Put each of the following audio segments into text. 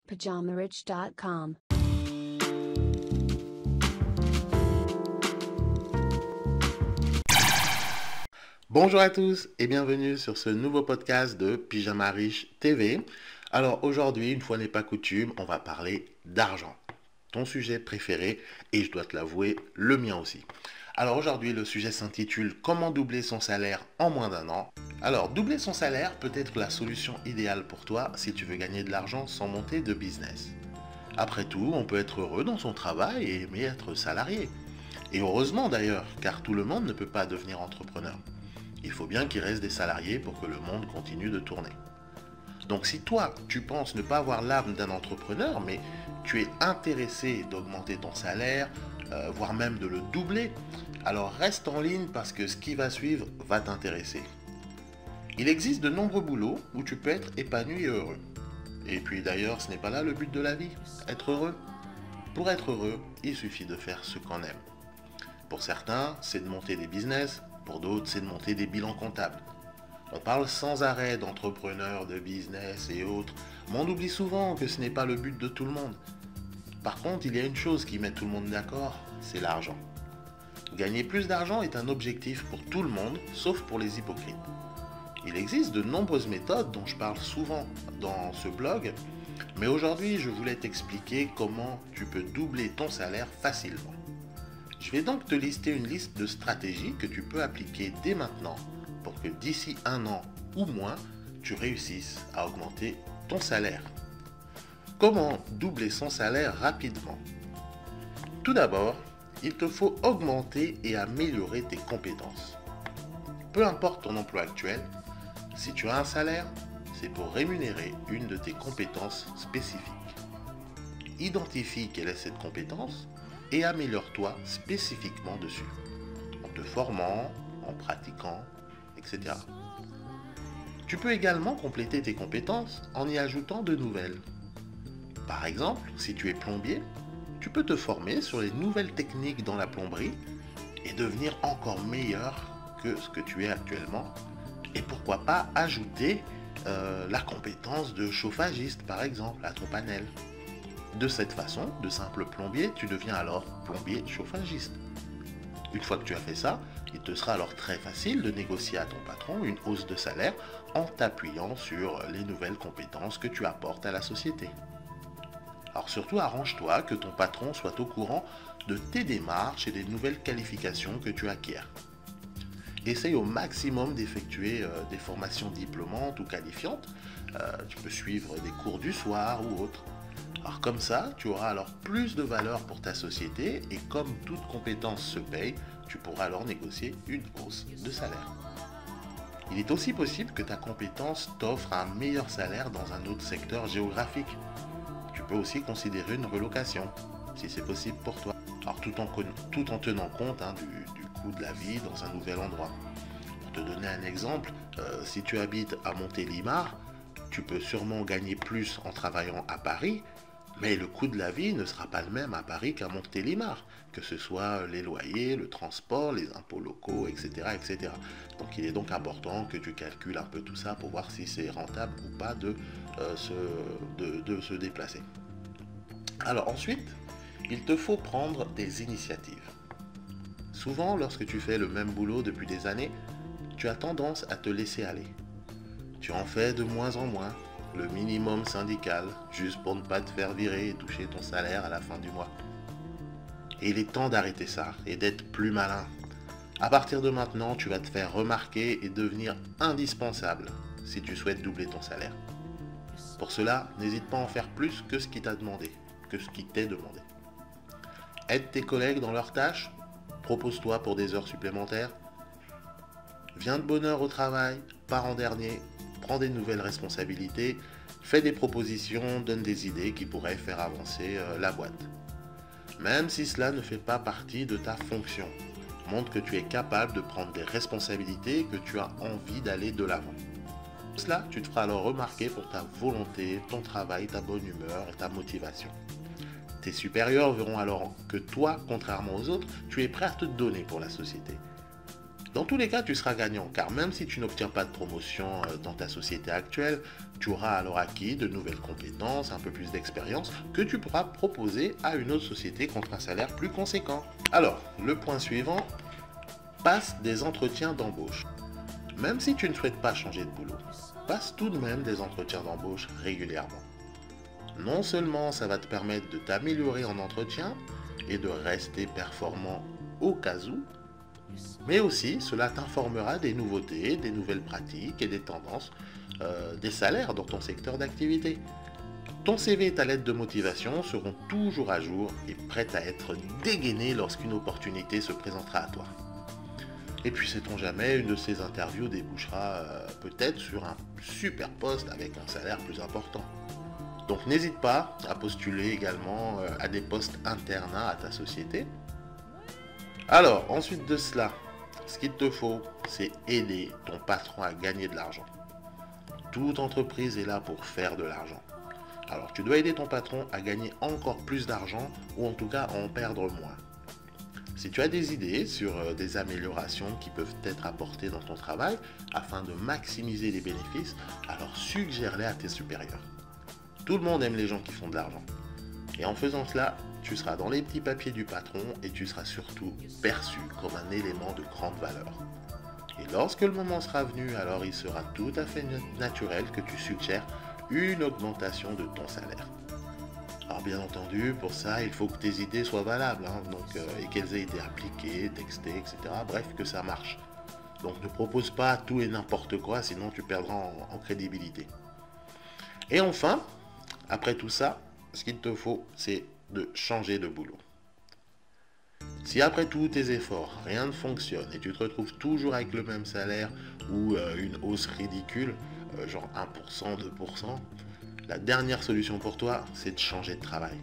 PajamaRich.com. Bonjour à tous et bienvenue sur ce nouveau podcast de Pyjama Riche TV. Alors aujourd'hui, une fois n'est pas coutume, on va parler d'argent. Ton sujet préféré et je dois te l'avouer, le mien aussi. Alors aujourd'hui, le sujet s'intitule Comment doubler son salaire en moins d'un an. Alors doubler son salaire peut être la solution idéale pour toi si tu veux gagner de l'argent sans monter de business. Après tout, on peut être heureux dans son travail et aimer être salarié. Et heureusement d'ailleurs, car tout le monde ne peut pas devenir entrepreneur. Il faut bien qu'il reste des salariés pour que le monde continue de tourner. Donc si toi, tu penses ne pas avoir l'âme d'un entrepreneur, mais tu es intéressé d'augmenter ton salaire, voire même de le doubler, alors reste en ligne parce que ce qui va suivre va t'intéresser. Il existe de nombreux boulots où tu peux être épanoui et heureux. Et puis d'ailleurs, ce n'est pas là le but de la vie, être heureux. Pour être heureux, il suffit de faire ce qu'on aime. Pour certains, c'est de monter des business, pour d'autres, c'est de monter des bilans comptables. On parle sans arrêt d'entrepreneurs, de business et autres, mais on oublie souvent que ce n'est pas le but de tout le monde. Par contre, il y a une chose qui met tout le monde d'accord, c'est l'argent. Gagner plus d'argent est un objectif pour tout le monde, sauf pour les hypocrites. Il existe de nombreuses méthodes dont je parle souvent dans ce blog, mais aujourd'hui, je voulais t'expliquer comment tu peux doubler ton salaire facilement. Je vais donc te lister une liste de stratégies que tu peux appliquer dès maintenant pour que d'ici un an ou moins, tu réussisses à augmenter ton salaire. Comment doubler son salaire rapidement? Tout d'abord, il te faut augmenter et améliorer tes compétences. Peu importe ton emploi actuel, si tu as un salaire, c'est pour rémunérer une de tes compétences spécifiques. Identifie quelle est cette compétence et améliore-toi spécifiquement dessus, en te formant, en pratiquant, etc. Tu peux également compléter tes compétences en y ajoutant de nouvelles. Par exemple, si tu es plombier, tu peux te former sur les nouvelles techniques dans la plomberie et devenir encore meilleur que ce que tu es actuellement. Et pourquoi pas ajouter la compétence de chauffagiste, par exemple, à ton panel. De cette façon, de simple plombier, tu deviens alors plombier chauffagiste. Une fois que tu as fait ça, il te sera alors très facile de négocier à ton patron une hausse de salaire en t'appuyant sur les nouvelles compétences que tu apportes à la société. Alors surtout, arrange-toi que ton patron soit au courant de tes démarches et des nouvelles qualifications que tu acquiers. Essaye au maximum d'effectuer des formations diplômantes ou qualifiantes. Tu peux suivre des cours du soir ou autre. Alors comme ça, tu auras alors plus de valeur pour ta société et comme toute compétence se paye, tu pourras alors négocier une hausse de salaire. Il est aussi possible que ta compétence t'offre un meilleur salaire dans un autre secteur géographique. Tu peux aussi considérer une relocation, si c'est possible pour toi. Alors tout en tenant compte du coût de la vie dans un nouvel endroit. Pour te donner un exemple, si tu habites à Montélimar, tu peux sûrement gagner plus en travaillant à Paris, mais le coût de la vie ne sera pas le même à Paris qu'à Montélimar, que ce soit les loyers, le transport, les impôts locaux, etc., etc. Donc il est donc important que tu calcules un peu tout ça pour voir si c'est rentable ou pas de se déplacer. Alors ensuite, il te faut prendre des initiatives. Souvent, lorsque tu fais le même boulot depuis des années, tu as tendance à te laisser aller. Tu en fais de moins en moins, le minimum syndical, juste pour ne pas te faire virer et toucher ton salaire à la fin du mois. Et il est temps d'arrêter ça et d'être plus malin. À partir de maintenant, tu vas te faire remarquer et devenir indispensable si tu souhaites doubler ton salaire. Pour cela, n'hésite pas à en faire plus que ce qui t'est demandé. Aide tes collègues dans leurs tâches, propose-toi pour des heures supplémentaires. Viens de bonne heure au travail, pars en dernier, prends des nouvelles responsabilités, fais des propositions, donne des idées qui pourraient faire avancer la boîte. Même si cela ne fait pas partie de ta fonction, montre que tu es capable de prendre des responsabilités et que tu as envie d'aller de l'avant. Pour cela, tu te feras alors remarquer pour ta volonté, ton travail, ta bonne humeur et ta motivation. Tes supérieurs verront alors que toi, contrairement aux autres, tu es prêt à te donner pour la société. Dans tous les cas, tu seras gagnant, car même si tu n'obtiens pas de promotion dans ta société actuelle, tu auras alors acquis de nouvelles compétences, un peu plus d'expérience, que tu pourras proposer à une autre société contre un salaire plus conséquent. Alors, le point suivant, passe des entretiens d'embauche. Même si tu ne souhaites pas changer de boulot, passe tout de même des entretiens d'embauche régulièrement. Non seulement ça va te permettre de t'améliorer en entretien et de rester performant au cas où, mais aussi cela t'informera des nouveautés, des nouvelles pratiques et des tendances, des salaires dans ton secteur d'activité. Ton CV et ta lettre de motivation seront toujours à jour et prêts à être dégainés lorsqu'une opportunité se présentera à toi. Et puis sait-on jamais, une de ces interviews débouchera peut-être sur un super poste avec un salaire plus important. Donc n'hésite pas à postuler également à des postes internats à ta société. Alors, ensuite de cela, ce qu'il te faut, c'est aider ton patron à gagner de l'argent. Toute entreprise est là pour faire de l'argent. Alors, tu dois aider ton patron à gagner encore plus d'argent ou en tout cas à en perdre moins. Si tu as des idées sur des améliorations qui peuvent être apportées dans ton travail afin de maximiser les bénéfices, alors suggère-les à tes supérieurs. Tout le monde aime les gens qui font de l'argent. Et en faisant cela, tu seras dans les petits papiers du patron et tu seras surtout perçu comme un élément de grande valeur. Et lorsque le moment sera venu, alors il sera tout à fait naturel que tu suggères une augmentation de ton salaire. Alors bien entendu, pour ça, il faut que tes idées soient valables, et qu'elles aient été appliquées, textées, etc. Bref, que ça marche. Donc ne propose pas tout et n'importe quoi, sinon tu perdras en crédibilité. Et enfin, après tout ça, ce qu'il te faut, c'est de changer de boulot. Si après tous tes efforts, rien ne fonctionne et tu te retrouves toujours avec le même salaire ou une hausse ridicule, genre 1%, 2%, la dernière solution pour toi, c'est de changer de travail.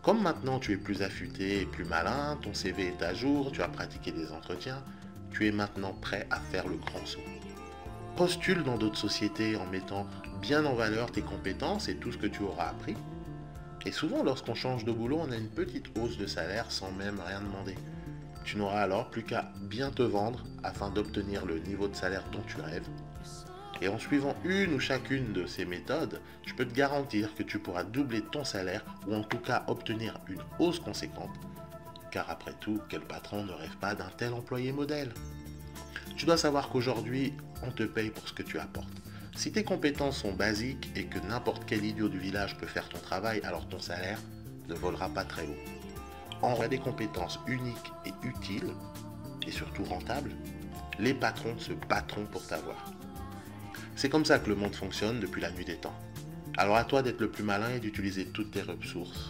Comme maintenant tu es plus affûté et plus malin, ton CV est à jour, tu as pratiqué des entretiens, tu es maintenant prêt à faire le grand saut. Postule dans d'autres sociétés en mettant bien en valeur tes compétences et tout ce que tu auras appris. Et souvent, lorsqu'on change de boulot, on a une petite hausse de salaire sans même rien demander. Tu n'auras alors plus qu'à bien te vendre afin d'obtenir le niveau de salaire dont tu rêves. Et en suivant une ou chacune de ces méthodes, je peux te garantir que tu pourras doubler ton salaire ou en tout cas obtenir une hausse conséquente. Car après tout, quel patron ne rêve pas d'un tel employé modèle ? Tu dois savoir qu'aujourd'hui, on te paye pour ce que tu apportes. Si tes compétences sont basiques et que n'importe quel idiot du village peut faire ton travail, alors ton salaire ne volera pas très haut. En vrai, des compétences uniques et utiles, et surtout rentables, les patrons se battront pour t'avoir. C'est comme ça que le monde fonctionne depuis la nuit des temps. Alors à toi d'être le plus malin et d'utiliser toutes tes ressources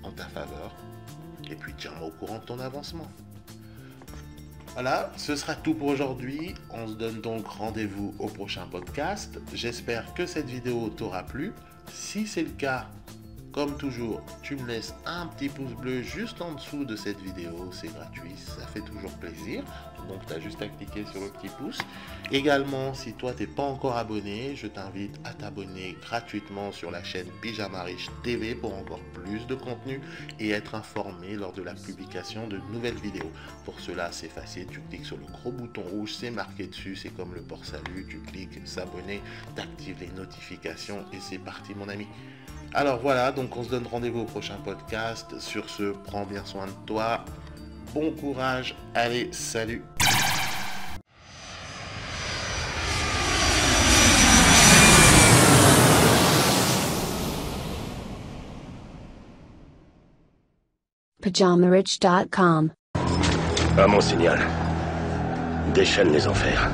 en ta faveur, et puis tiens-moi au courant de ton avancement. Voilà, ce sera tout pour aujourd'hui. On se donne donc rendez-vous au prochain podcast. J'espère que cette vidéo t'aura plu. Si c'est le cas, comme toujours, tu me laisses un petit pouce bleu juste en dessous de cette vidéo. C'est gratuit, ça fait toujours plaisir. Donc tu as juste à cliquer sur le petit pouce. Également, si toi t'es pas encore abonné, je t'invite à t'abonner gratuitement sur la chaîne Pyjama Riche TV pour encore plus de contenu et être informé lors de la publication de nouvelles vidéos. Pour cela, c'est facile, tu cliques sur le gros bouton rouge, c'est marqué dessus, c'est comme le port salut, tu cliques s'abonner, t'actives les notifications et c'est parti mon ami. Alors voilà, donc on se donne rendez-vous au prochain podcast. Sur ce, prends bien soin de toi. Bon courage. Allez, salut. PyjamaRich.com. À mon signal, déchaîne les enfers.